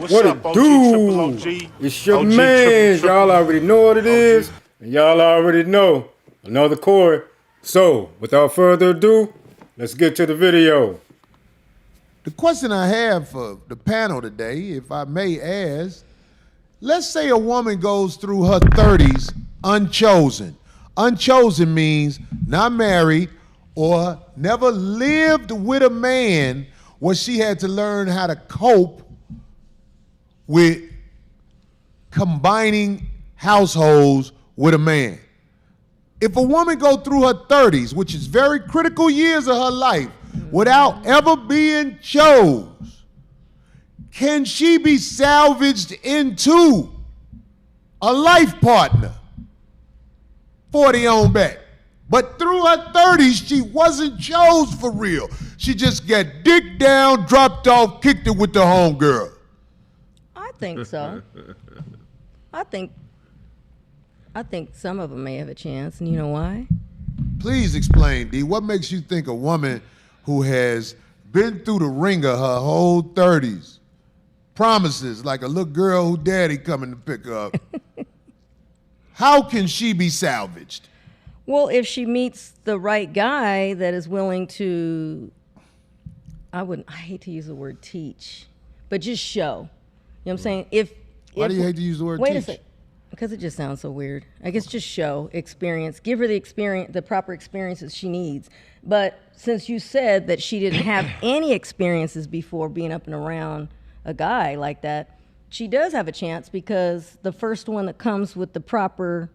What it do? It's your man. Y'all already know what it is. And y'all already know another chord. So, without further ado, let's get to the video. The question I have for the panel today, if I may ask, let's say a woman goes through her 30s unchosen. Unchosen means not married or never lived with a man where she had to learn how to cope with combining households with a man. If a woman go through her 30s, which is very critical years of her life, without ever being chose, can she be salvaged into a life partner 40 on back? But through her 30s, she wasn't chose for real. She just got dicked down, dropped off, kicked it with the homegirl. I think so. I think some of them may have a chance, and you know why? Please explain, D. What makes you think a woman who has been through the ringer her whole 30s, promises like a little girl who daddy coming to pick her up, how can she be salvaged? Well, if she meets the right guy that is willing to, I hate to use the word teach, but just show. You know what I'm saying? Why do you hate to use the word teach? Wait a second. Because it just sounds so weird. I guess just show, experience, give her the proper experiences she needs. But since you said that she didn't have any experiences before being up and around a guy like that, she does have a chance because the first one that comes with the proper,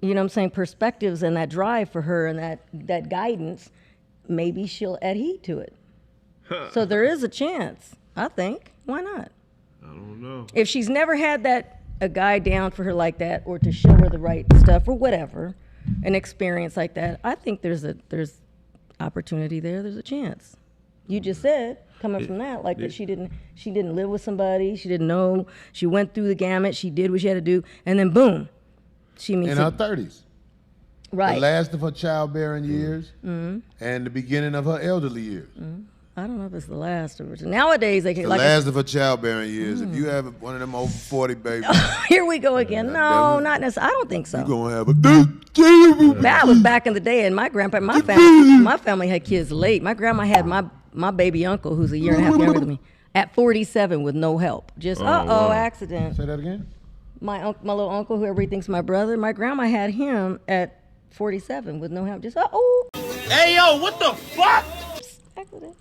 you know what I'm saying, perspectives and that drive for her and that guidance, maybe she'll adhere to it. So there is a chance, I think. Why not? I don't know. If she's never had a guy down for her like that, or to show her the right stuff, or whatever, an experience like that, I think there's opportunity there. There's a chance. You just said coming from that, like that she didn't live with somebody, she didn't know, she went through the gamut, she did what she had to do, and then boom, she meets in her 30s. Right. The last of her childbearing years and the beginning of her elderly years. I don't know if it's the last of it. Nowadays, they can the last of her childbearing years. If you have one of them over 40 babies. Here we go again. No, not necessarily. I don't think so. You're going to have That was back in the day, and my family had kids late. My grandma had my baby uncle, who's a year and a half younger than me, at 47 with no help. Just, accident. Say that again? My little uncle, who everybody thinks my brother, my grandma had him at 47 with no help. Just, Hey, yo, what the fuck? Accident.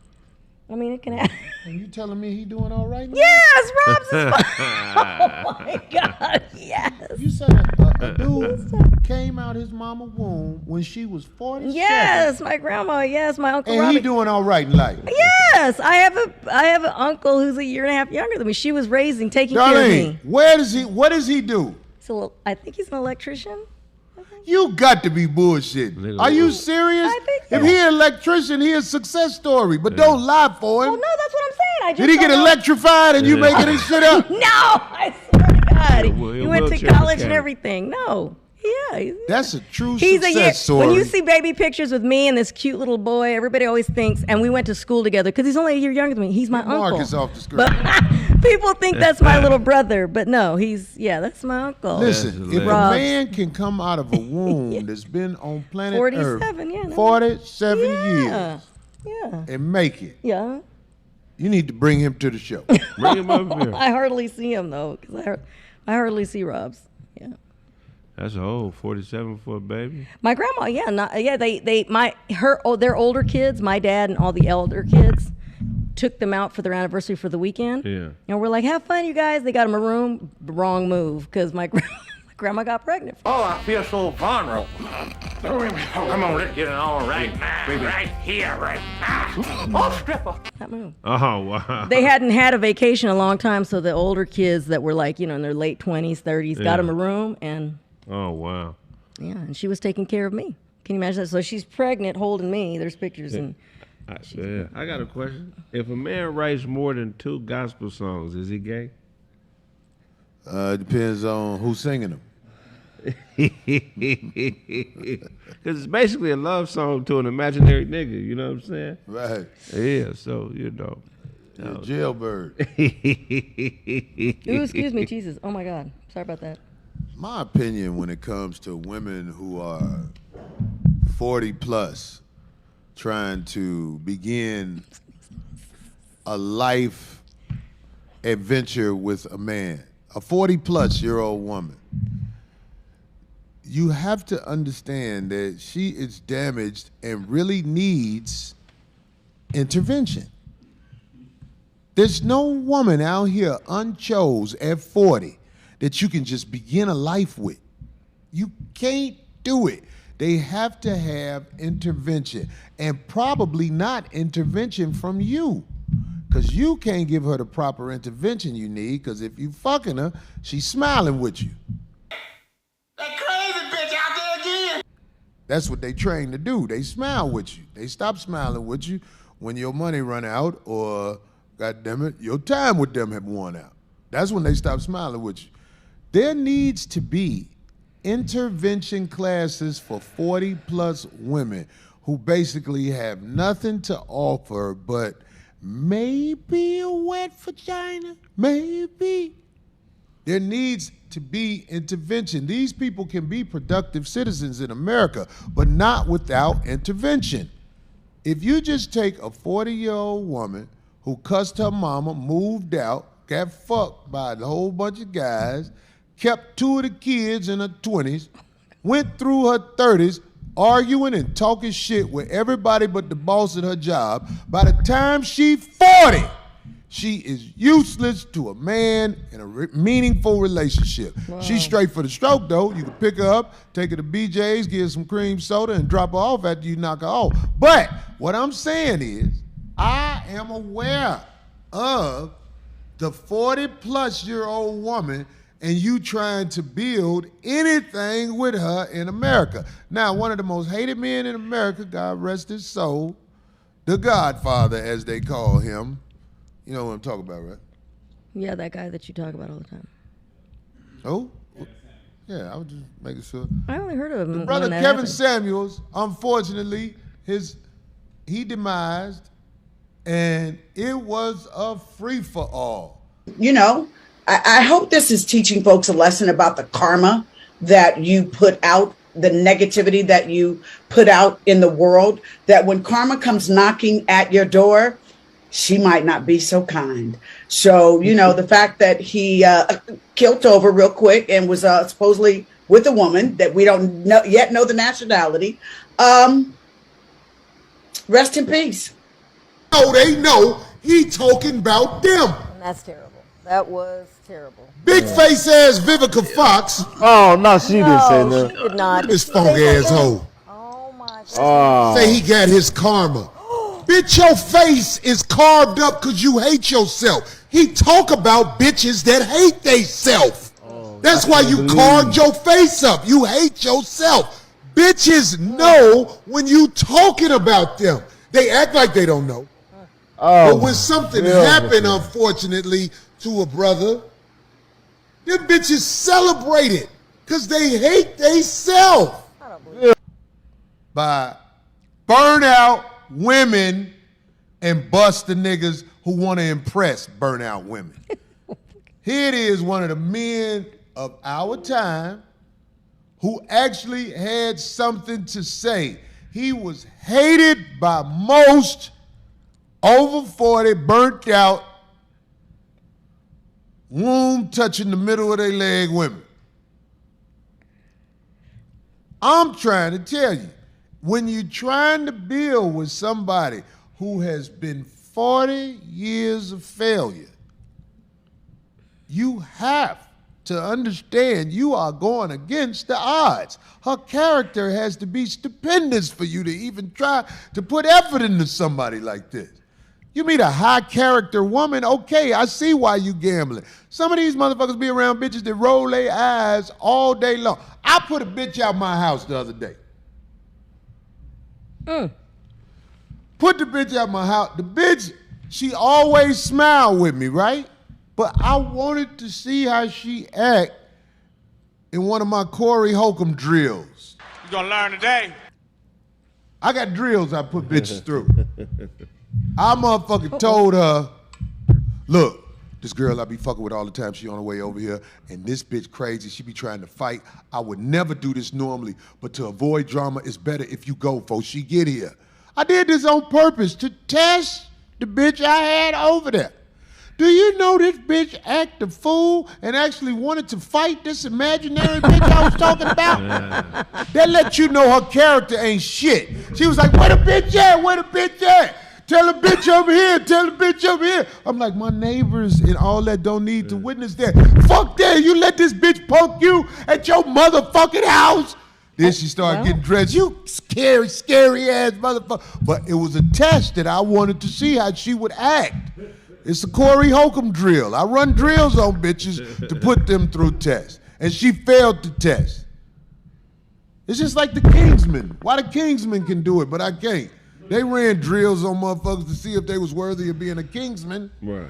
I mean, it can happen. Are you telling me he doing all right now? Yes, Rob's is oh my God, yes. You said a dude came out his mama womb when she was 47. Yes, my grandma. Yes, my uncle. And Robbie. he doing all right in life. Yes, I have an uncle who's a year and a half younger than me. She was taking care of me. What does he do? So I think he's an electrician. You got to be bullshitting. Are you serious? I think so. If he an electrician, he a success story. But don't lie for him. Well, no, that's what I'm saying. Did he get electrified and you making this shit up? No, I swear to God. He went to college and everything. No. Yeah. That's a true success story. When you see baby pictures with me and this cute little boy, everybody always thinks, and we went to school together, because he's only a year younger than me. He's my uncle. Marcus off the screen. But people think that's my little brother, but no, that's my uncle. Listen, if a man can come out of a womb that's been on planet 47, Earth 47 years yeah, and make it, yeah, you need to bring him to the show. Bring him up here. I hardly see him, though, because I hardly see Rob's. Yeah. That's old, 47 for a baby. My grandma, their older kids, my dad and all the elder kids, took them out for their anniversary for the weekend. Yeah. And we're like, have fun, you guys. They got them a room. Wrong move, because my grandma got pregnant. Oh, I feel so vulnerable. Come on, let's get it all right now. Right here, right now. Oh, stripper. That move. Oh, wow. They hadn't had a vacation a long time, so the older kids that were like, in their late 20s, 30s, got them a room, and... Oh, wow. Yeah, and she was taking care of me. Can you imagine that? So she's pregnant holding me. There's pictures. And I got a question. If a man writes more than 2 gospel songs, is he gay? It depends on who's singing them. Because it's basically a love song to an imaginary nigga, you know what I'm saying? Right. Yeah, so, Jailbird. Ooh, excuse me, Jesus. Oh my God. Sorry about that. My opinion when it comes to women who are 40 plus trying to begin a life adventure with a man, a 40-plus-year-old woman, you have to understand that she is damaged and really needs intervention. There's no woman out here unchosen at 40 that you can just begin a life with. You can't do it. They have to have intervention, and probably not intervention from you, because you can't give her the proper intervention you need, because if you fucking her, she's smiling with you. That crazy bitch out there again. That's what they train to do. They smile with you. They stop smiling with you when your money run out or, goddammit, your time with them have worn out. That's when they stop smiling with you. There needs to be intervention classes for 40-plus women who basically have nothing to offer but maybe a wet vagina, maybe. There needs to be intervention. These people can be productive citizens in America, but not without intervention. If you just take a 40-year-old woman who cussed her mama, moved out, got fucked by a whole bunch of guys, kept 2 of the kids in her 20s, went through her 30s, arguing and talking shit with everybody but the boss at her job. By the time she's 40, she is useless to a man in a meaningful relationship. Wow. She's straight for the stroke, though. You can pick her up, take her to BJ's, give her some cream soda, and drop her off after you knock her off. But what I'm saying is, I am aware of the 40-plus-year-old woman and you trying to build anything with her in America. Now, one of the most hated men in America, God rest his soul, the Godfather, as they call him. You know what I'm talking about, right? Yeah, that guy that you talk about all the time. Oh? Yeah, I was just making sure. I only heard of him. The brother when that Kevin happened. Samuels, unfortunately, he demised, and it was a free-for-all. You know, I hope this is teaching folks a lesson about the karma that you put out, the negativity that you put out in the world, that when karma comes knocking at your door, she might not be so kind. So, you know, the fact that he killed over real quick and was supposedly with a woman that we don't yet know the nationality, rest in peace. Oh, they know he talking about them. And that's terrible. That was terrible. Big face ass Vivica Fox. Oh, no, she didn't say No, that. she did not. This funk asshole. Oh my God. Oh. Say he got his karma. Bitch, your face is carved up because you hate yourself. He talk about bitches that hate theyself. That's why you carved your face up. You hate yourself. Bitches know when you talking about them. They act like they don't know. Oh, But when something happened, unfortunately, to a brother, them bitches celebrate it because they hate theyself. By burnout women and bust the niggas who want to impress burnout women. Here it is, one of the men of our time who actually had something to say. He was hated by most over 40, burnt out, womb touching the middle of their leg women. I'm trying to tell you, when you're trying to build with somebody who has been 40 years of failure, you have to understand you are going against the odds. Her character has to be stupendous for you to even try to put effort into somebody like this. You meet a high character woman, okay, I see why you gambling. Some of these motherfuckers be around bitches that roll their eyes all day long. I put a bitch out my house the other day. Put the bitch out my house. The bitch, she always smiled with me, right? But I wanted to see how she act in one of my Corey Holcomb drills. You gonna learn today. I got drills I put bitches through. I motherfucking told her, Look, this girl I be fucking with all the time, she on her way over here, and this bitch crazy, she be trying to fight. I would never do this normally, but to avoid drama, it's better if you go before she get here. I did this on purpose to test the bitch I had over there. Do you know this bitch act a fool and actually wanted to fight this imaginary bitch I was talking about? That let you know her character ain't shit. She was like, where the bitch at? Where the bitch at? Tell the bitch over here. Tell the bitch over here. I'm like, my neighbors and all that don't need to witness that. Fuck that. You let this bitch punk you at your motherfucking house. Then she started getting dressed. You scary, scary ass motherfucker. But it was a test that I wanted to see how she would act. It's a Corey Holcomb drill. I run drills on bitches to put them through tests. And she failed the test. It's just like the Kingsmen. Why the Kingsmen can do it, but I can't? They ran drills on motherfuckers to see if they was worthy of being a Kingsman. Right.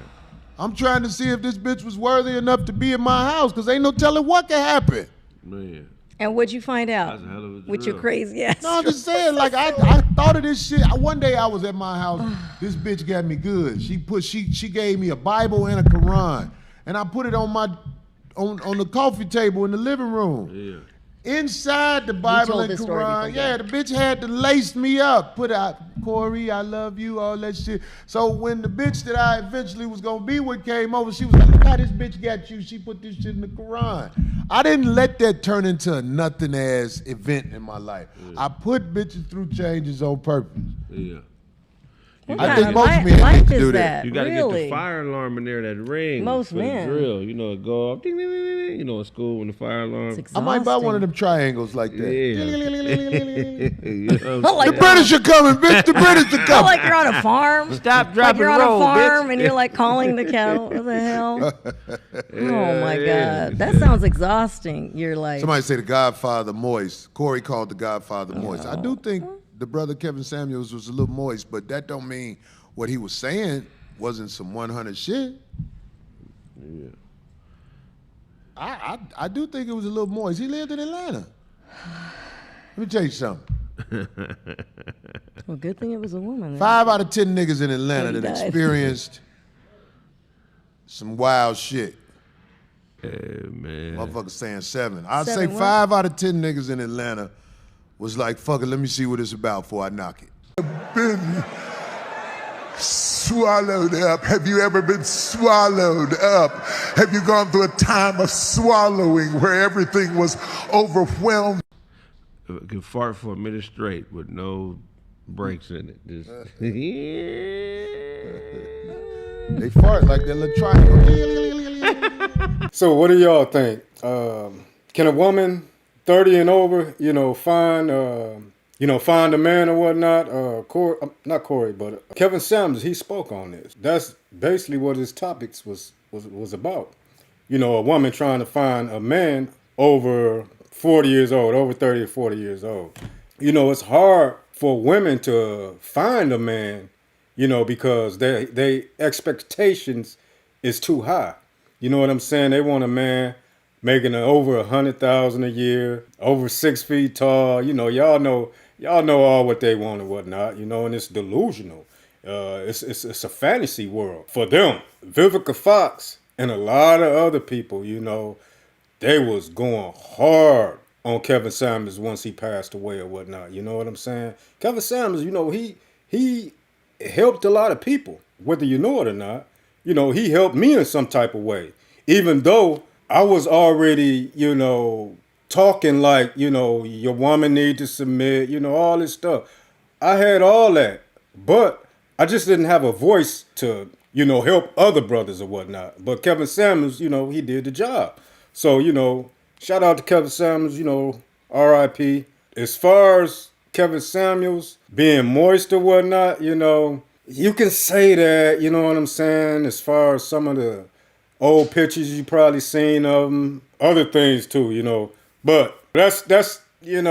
I'm trying to see if this bitch was worthy enough to be in my house, because ain't no telling what can happen. Man. And what'd you find out That's a hell of a with your drill. crazy ass? No, I'm just saying, like, I thought of this shit. One day I was at my house. This bitch got me good. She gave me a Bible and a Quran, and I put it on the coffee table in the living room. Yeah. Inside the Bible told and this story Quran, before, yeah, the bitch had to lace me up, put out, Corey, I love you, all that shit. So when the bitch that I eventually was gonna be with came over, she was like, look how this bitch got you. She put this shit in the Quran. I didn't let that turn into a nothing ass event in my life. I put bitches through changes on purpose. Yeah. What I kind think of most men life need to is do that. You got to get Really? the fire alarm in there that ring. Most for the men. drill. You know, it go off. Ding, ding, ding, ding, ding. You know, at school when the fire alarm. It's I might buy one of exhausting. them triangles like that. Yeah. You know what I'm Like The British are coming, bitch. The British are Oh, coming. like you're on a farm. Stop, drop, Like you're and on roll, a farm bitch. and you're like calling the cattle. What the hell? Oh my yeah. God, that sounds exhausting. You're like, Somebody say the Godfather moist. Corey called the Godfather moist. I do think the brother Kevin Samuels was a little moist, but that don't mean what he was saying wasn't some 100 shit. Yeah. I do think it was a little moist. He lived in Atlanta. Let me tell you something. well, good thing it was a woman. then. 5 out of 10 niggas in Atlanta He that died. experienced some wild shit. Hey, man. Motherfuckers saying 7. I'd say 7 what? 5 out of 10 niggas in Atlanta was like, fuck it, let me see what it's about before I knock it. Been swallowed up. Have you ever been swallowed up? Have you gone through a time of swallowing where everything was overwhelmed? Can fart for a minute straight with no breaks in it. Just They fart like that little triangle. So what do y'all think? Can a woman 30 and over, find a man or whatnot? Not Corey, but Kevin Samuels, he spoke on this. That's basically what his topics was about. A woman trying to find a man over 40 years old, over 30 or 40 years old. It's hard for women to find a man, because they expectations is too high. You know what I'm saying? They want a man making over 100,000 a year, over 6 feet tall. Y'all know all what they want and whatnot. And it's delusional. It's a fantasy world for them. Vivica Fox and a lot of other people, they was going hard on Kevin Samuels once he passed away or whatnot. You know what I'm saying? Kevin Samuels, he helped a lot of people, whether you know it or not. He helped me in some type of way, even though I was already, talking like, your woman need to submit, all this stuff. I had all that, but I just didn't have a voice to, help other brothers or whatnot. But Kevin Samuels, he did the job. So, shout out to Kevin Samuels, R.I.P. As far as Kevin Samuels being moist or whatnot, you can say that, you know what I'm saying, as far as some of the old pictures you probably seen of him, other things too, But that's an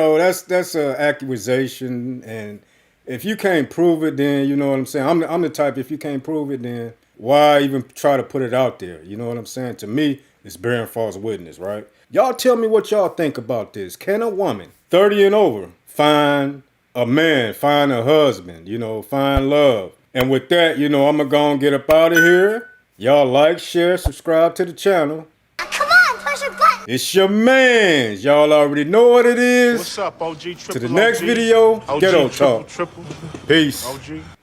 accusation, and if you can't prove it, then you know what I'm saying. I'm the type, if you can't prove it, then why even try to put it out there? You know what I'm saying? To me, it's bearing false witness, right? Y'all tell me what y'all think about this. Can a woman 30 and over find a man, find a husband, find love? And with that, I'm going to go and get up out of here. Y'all like, share, subscribe to the channel. Come on, push a button. It's your mans. Y'all already know what it is. What's up, OG? To the next video, OG, Ghetto triple, Talk. triple. Peace. OG.